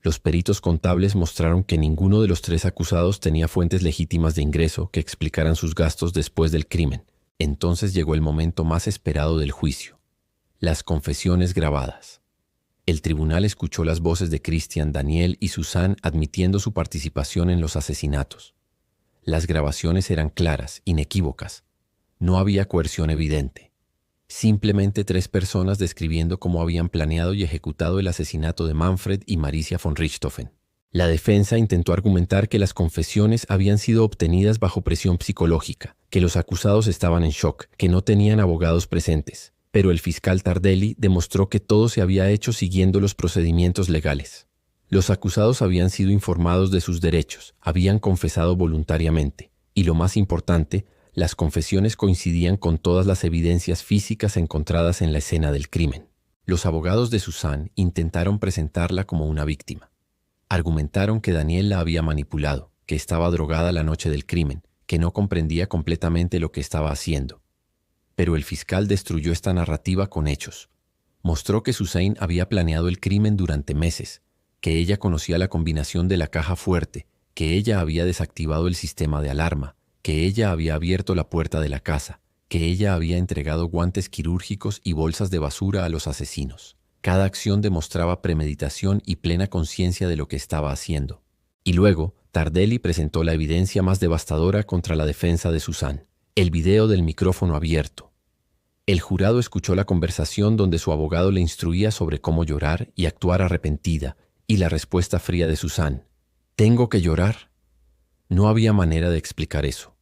Los peritos contables mostraron que ninguno de los tres acusados tenía fuentes legítimas de ingreso que explicaran sus gastos después del crimen. Entonces llegó el momento más esperado del juicio: las confesiones grabadas. El tribunal escuchó las voces de Christian, Daniel y Susanne admitiendo su participación en los asesinatos. Las grabaciones eran claras, inequívocas. No había coerción evidente. Simplemente tres personas describiendo cómo habían planeado y ejecutado el asesinato de Manfred y Maricia von Richthofen. La defensa intentó argumentar que las confesiones habían sido obtenidas bajo presión psicológica, que los acusados estaban en shock, que no tenían abogados presentes. Pero el fiscal Tardelli demostró que todo se había hecho siguiendo los procedimientos legales. Los acusados habían sido informados de sus derechos, habían confesado voluntariamente, y lo más importante, las confesiones coincidían con todas las evidencias físicas encontradas en la escena del crimen. Los abogados de Susanne intentaron presentarla como una víctima. Argumentaron que Daniel la había manipulado, que estaba drogada la noche del crimen, que no comprendía completamente lo que estaba haciendo. Pero el fiscal destruyó esta narrativa con hechos. Mostró que Susanne había planeado el crimen durante meses, que ella conocía la combinación de la caja fuerte, que ella había desactivado el sistema de alarma, que ella había abierto la puerta de la casa, que ella había entregado guantes quirúrgicos y bolsas de basura a los asesinos. Cada acción demostraba premeditación y plena conciencia de lo que estaba haciendo. Y luego, Tardelli presentó la evidencia más devastadora contra la defensa de Susanne: el video del micrófono abierto. El jurado escuchó la conversación donde su abogado le instruía sobre cómo llorar y actuar arrepentida, y la respuesta fría de Susanne: ¿tengo que llorar? No había manera de explicar eso.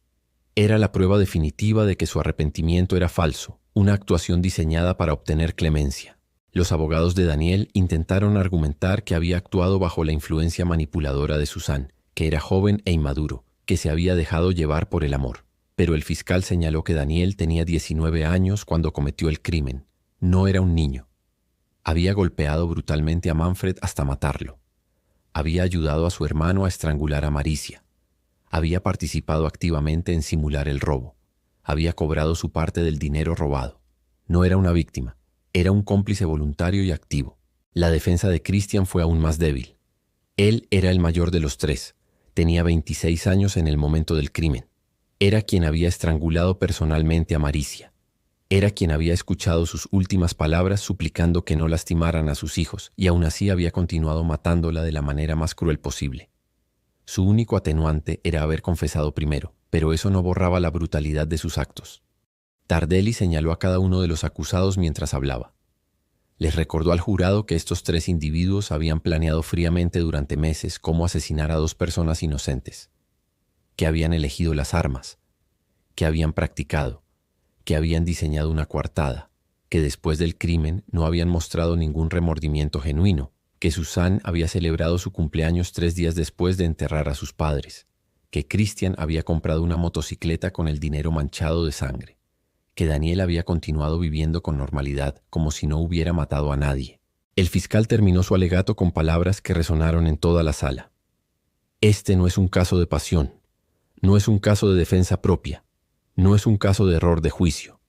Era la prueba definitiva de que su arrepentimiento era falso, una actuación diseñada para obtener clemencia. Los abogados de Daniel intentaron argumentar que había actuado bajo la influencia manipuladora de Susanne, que era joven e inmaduro, que se había dejado llevar por el amor. Pero el fiscal señaló que Daniel tenía 19 años cuando cometió el crimen. No era un niño. Había golpeado brutalmente a Manfred hasta matarlo. Había ayudado a su hermano a estrangular a Maricia. Había participado activamente en simular el robo. Había cobrado su parte del dinero robado. No era una víctima. Era un cómplice voluntario y activo. La defensa de Christian fue aún más débil. Él era el mayor de los tres. Tenía 26 años en el momento del crimen. Era quien había estrangulado personalmente a Maricia. Era quien había escuchado sus últimas palabras suplicando que no lastimaran a sus hijos, y aún así había continuado matándola de la manera más cruel posible. Su único atenuante era haber confesado primero, pero eso no borraba la brutalidad de sus actos. Tardelli señaló a cada uno de los acusados mientras hablaba. Les recordó al jurado que estos tres individuos habían planeado fríamente durante meses cómo asesinar a dos personas inocentes, que habían elegido las armas, que habían practicado, que habían diseñado una coartada, que después del crimen no habían mostrado ningún remordimiento genuino, que Susanne había celebrado su cumpleaños 3 días después de enterrar a sus padres, que Christian había comprado una motocicleta con el dinero manchado de sangre, que Daniel había continuado viviendo con normalidad como si no hubiera matado a nadie. El fiscal terminó su alegato con palabras que resonaron en toda la sala. Este no es un caso de pasión. No es un caso de defensa propia. No es un caso de error de juicio.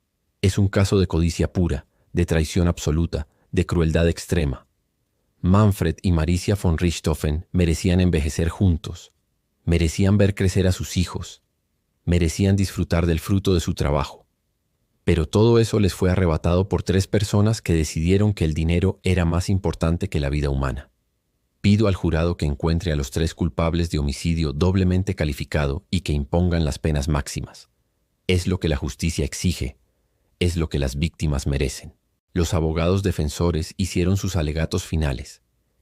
Es un caso de codicia pura, de traición absoluta, de crueldad extrema. Manfred y Maricia von Richthofen merecían envejecer juntos. Merecían ver crecer a sus hijos. Merecían disfrutar del fruto de su trabajo. Pero todo eso les fue arrebatado por 3 personas que decidieron que el dinero era más importante que la vida humana. Pido al jurado que encuentre a los 3 culpables de homicidio doblemente calificado y que impongan las penas máximas. Es lo que la justicia exige, es lo que las víctimas merecen. Los abogados defensores hicieron sus alegatos finales.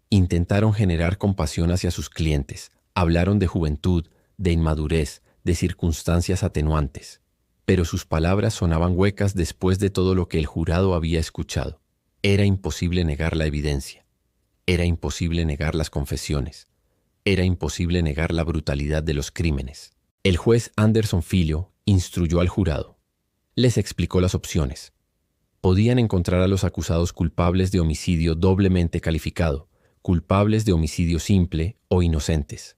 Intentaron generar compasión hacia sus clientes, hablaron de juventud, de inmadurez, de circunstancias atenuantes. Pero sus palabras sonaban huecas después de todo lo que el jurado había escuchado. Era imposible negar la evidencia. Era imposible negar las confesiones. Era imposible negar la brutalidad de los crímenes. El juez Anderson Filho instruyó al jurado. Les explicó las opciones. Podían encontrar a los acusados culpables de homicidio doblemente calificado, culpables de homicidio simple o inocentes.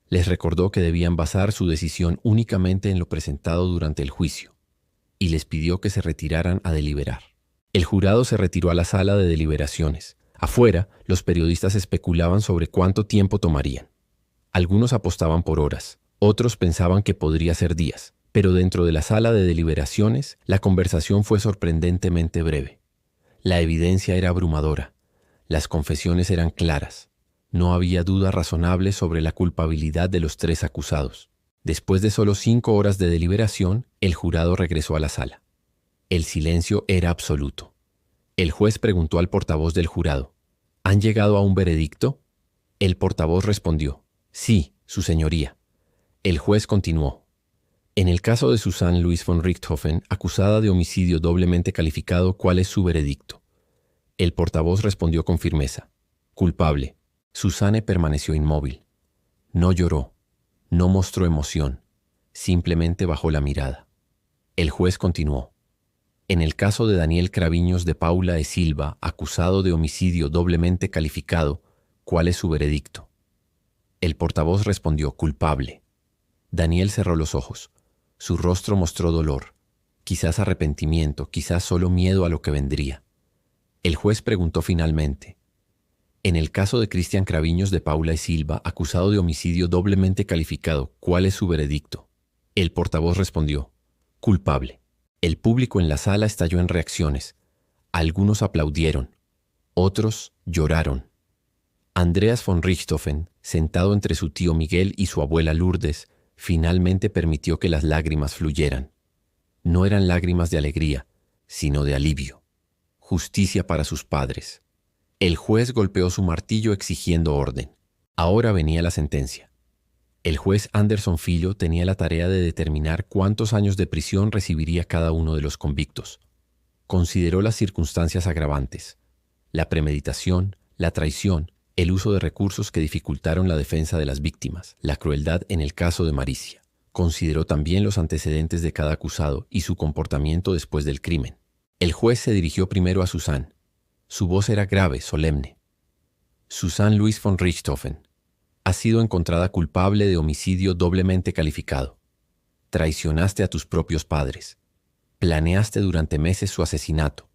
Les recordó que debían basar su decisión únicamente en lo presentado durante el juicio, y les pidió que se retiraran a deliberar. El jurado se retiró a la sala de deliberaciones. Afuera, los periodistas especulaban sobre cuánto tiempo tomarían. Algunos apostaban por horas, otros pensaban que podría ser días, pero dentro de la sala de deliberaciones, la conversación fue sorprendentemente breve. La evidencia era abrumadora, las confesiones eran claras, no había duda razonable sobre la culpabilidad de los 3 acusados. Después de solo 5 horas de deliberación, el jurado regresó a la sala. El silencio era absoluto. El juez preguntó al portavoz del jurado, ¿han llegado a un veredicto? El portavoz respondió, sí, su señoría. El juez continuó. En el caso de Susanne Louise von Richthofen, acusada de homicidio doblemente calificado, ¿cuál es su veredicto? El portavoz respondió con firmeza, culpable. Susanne permaneció inmóvil. No lloró, no mostró emoción, simplemente bajó la mirada. El juez continuó. En el caso de Daniel Craviños de Paula e Silva, acusado de homicidio doblemente calificado, ¿cuál es su veredicto? El portavoz respondió, culpable. Daniel cerró los ojos. Su rostro mostró dolor, quizás arrepentimiento, quizás solo miedo a lo que vendría. El juez preguntó finalmente, en el caso de Cristian Craviños de Paula e Silva, acusado de homicidio doblemente calificado, ¿cuál es su veredicto? El portavoz respondió, culpable. El público en la sala estalló en reacciones. Algunos aplaudieron, otros lloraron. Andreas von Richthofen, sentado entre su tío Miguel y su abuela Lourdes, finalmente permitió que las lágrimas fluyeran. No eran lágrimas de alegría, sino de alivio. Justicia para sus padres. El juez golpeó su martillo exigiendo orden. Ahora venía la sentencia. El juez Anderson Filho tenía la tarea de determinar cuántos años de prisión recibiría cada uno de los convictos. Consideró las circunstancias agravantes, la premeditación, la traición, el uso de recursos que dificultaron la defensa de las víctimas, la crueldad en el caso de Maricia. Consideró también los antecedentes de cada acusado y su comportamiento después del crimen. El juez se dirigió primero a Susanne. Su voz era grave, solemne. Susanne Louise von Richthofen, has sido encontrada culpable de homicidio doblemente calificado. Traicionaste a tus propios padres. Planeaste durante meses su asesinato.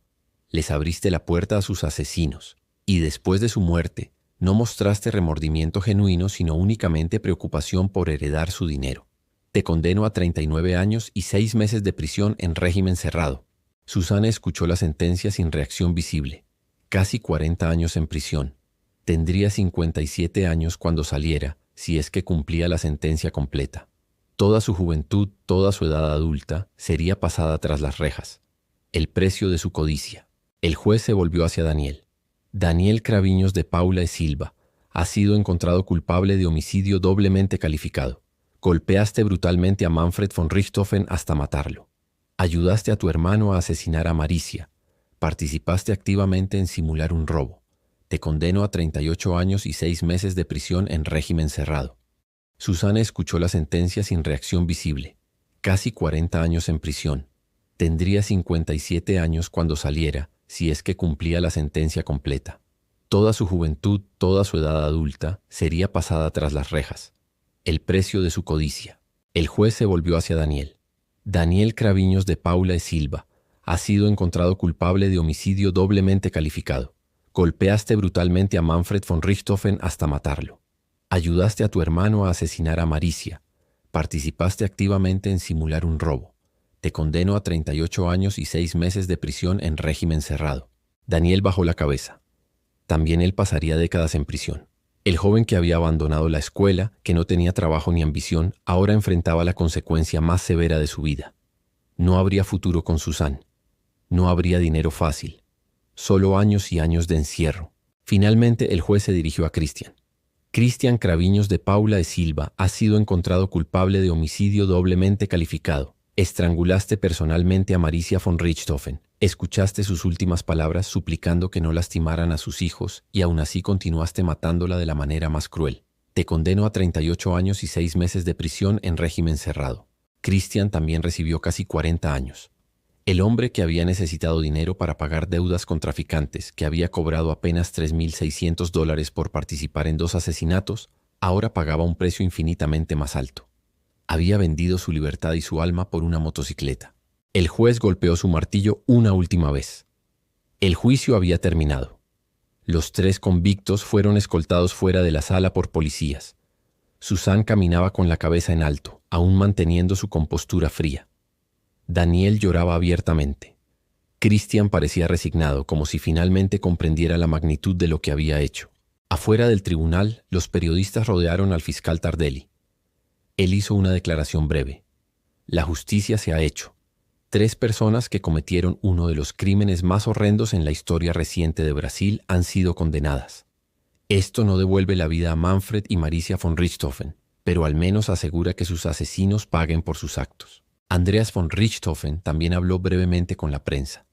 Les abriste la puerta a sus asesinos. Y después de su muerte, no mostraste remordimiento genuino, sino únicamente preocupación por heredar su dinero. Te condeno a 39 años y 6 meses de prisión en régimen cerrado. Susanne escuchó la sentencia sin reacción visible. Casi 40 años en prisión. Tendría 57 años cuando saliera, si es que cumplía la sentencia completa. Toda su juventud, toda su edad adulta, sería pasada tras las rejas. El precio de su codicia. El juez se volvió hacia Daniel. Daniel Craviños de Paula e Silva, ha sido encontrado culpable de homicidio doblemente calificado. Golpeaste brutalmente a Manfred von Richthofen hasta matarlo. Ayudaste a tu hermano a asesinar a Maricia. Participaste activamente en simular un robo. Te condeno a 38 años y 6 meses de prisión en régimen cerrado. Susanne escuchó la sentencia sin reacción visible. Casi 40 años en prisión. Tendría 57 años cuando saliera, si es que cumplía la sentencia completa. Toda su juventud, toda su edad adulta, sería pasada tras las rejas. El precio de su codicia. El juez se volvió hacia Daniel. Daniel Craviños de Paula e Silva, ha sido encontrado culpable de homicidio doblemente calificado. Golpeaste brutalmente a Manfred von Richthofen hasta matarlo. Ayudaste a tu hermano a asesinar a Maricia. Participaste activamente en simular un robo. Te condeno a 38 años y 6 meses de prisión en régimen cerrado. Daniel bajó la cabeza. También él pasaría décadas en prisión. El joven que había abandonado la escuela, que no tenía trabajo ni ambición, ahora enfrentaba la consecuencia más severa de su vida. No habría futuro con Susanne. No habría dinero fácil. Solo años y años de encierro. Finalmente el juez se dirigió a Cristian. Cristian Craviños de Paula e Silva ha sido encontrado culpable de homicidio doblemente calificado. Estrangulaste personalmente a Maricia von Richthofen. Escuchaste sus últimas palabras suplicando que no lastimaran a sus hijos y aún así continuaste matándola de la manera más cruel. Te condeno a 38 años y 6 meses de prisión en régimen cerrado. Christian también recibió casi 40 años. El hombre que había necesitado dinero para pagar deudas con traficantes, que había cobrado apenas $3,600 por participar en 2 asesinatos, ahora pagaba un precio infinitamente más alto. Había vendido su libertad y su alma por una motocicleta. El juez golpeó su martillo una última vez. El juicio había terminado. Los 3 convictos fueron escoltados fuera de la sala por policías. Susan caminaba con la cabeza en alto, aún manteniendo su compostura fría. Daniel lloraba abiertamente. Christian parecía resignado, como si finalmente comprendiera la magnitud de lo que había hecho. Afuera del tribunal, los periodistas rodearon al fiscal Tardelli. Él hizo una declaración breve. La justicia se ha hecho. 3 personas que cometieron uno de los crímenes más horrendos en la historia reciente de Brasil han sido condenadas. Esto no devuelve la vida a Manfred y Maricia von Richthofen, pero al menos asegura que sus asesinos paguen por sus actos. Andreas von Richthofen también habló brevemente con la prensa.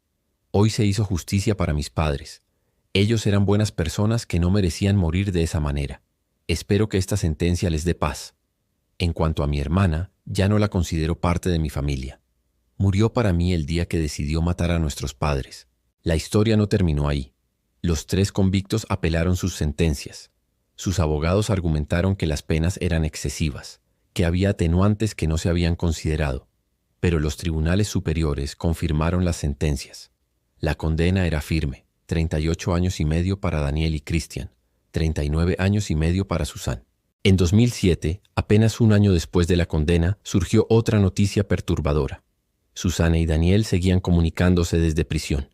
Hoy se hizo justicia para mis padres. Ellos eran buenas personas que no merecían morir de esa manera. Espero que esta sentencia les dé paz. En cuanto a mi hermana, ya no la considero parte de mi familia. Murió para mí el día que decidió matar a nuestros padres. La historia no terminó ahí. Los 3 convictos apelaron sus sentencias. Sus abogados argumentaron que las penas eran excesivas, que había atenuantes que no se habían considerado. Pero los tribunales superiores confirmaron las sentencias. La condena era firme: 38 años y medio para Daniel y Christian, 39 años y medio para Susan. En 2007, apenas un año después de la condena, surgió otra noticia perturbadora. Susana y Daniel seguían comunicándose desde prisión.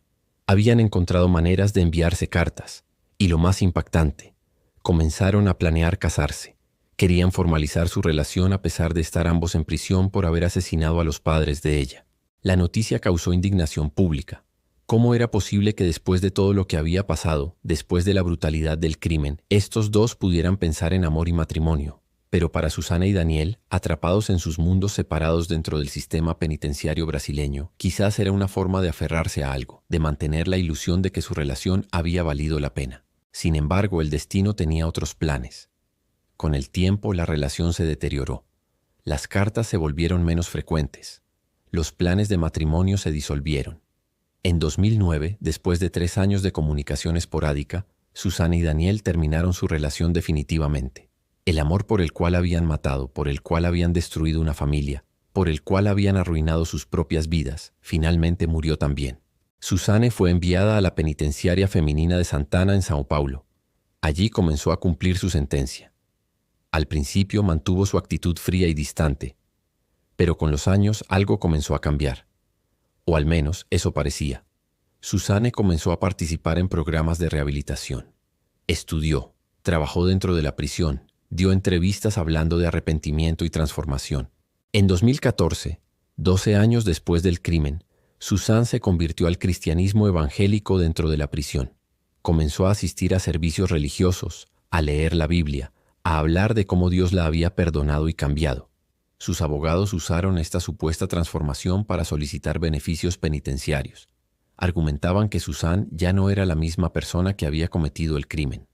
Habían encontrado maneras de enviarse cartas. Y lo más impactante, comenzaron a planear casarse. Querían formalizar su relación a pesar de estar ambos en prisión por haber asesinado a los padres de ella. La noticia causó indignación pública. ¿Cómo era posible que después de todo lo que había pasado, después de la brutalidad del crimen, estos 2 pudieran pensar en amor y matrimonio? Pero para Susana y Daniel, atrapados en sus mundos separados dentro del sistema penitenciario brasileño, quizás era una forma de aferrarse a algo, de mantener la ilusión de que su relación había valido la pena. Sin embargo, el destino tenía otros planes. Con el tiempo, la relación se deterioró. Las cartas se volvieron menos frecuentes. Los planes de matrimonio se disolvieron. En 2009, después de 3 años de comunicación esporádica, Susana y Daniel terminaron su relación definitivamente. El amor por el cual habían matado, por el cual habían destruido una familia, por el cual habían arruinado sus propias vidas, finalmente murió también. Susana fue enviada a la penitenciaria femenina de Santana en São Paulo. Allí comenzó a cumplir su sentencia. Al principio mantuvo su actitud fría y distante, pero con los años algo comenzó a cambiar. O al menos eso parecía. Susana comenzó a participar en programas de rehabilitación. Estudió, trabajó dentro de la prisión, dio entrevistas hablando de arrepentimiento y transformación. En 2014, 12 años después del crimen, Susan se convirtió al cristianismo evangélico dentro de la prisión. Comenzó a asistir a servicios religiosos, a leer la Biblia, a hablar de cómo Dios la había perdonado y cambiado. Sus abogados usaron esta supuesta transformación para solicitar beneficios penitenciarios. Argumentaban que Susan ya no era la misma persona que había cometido el crimen.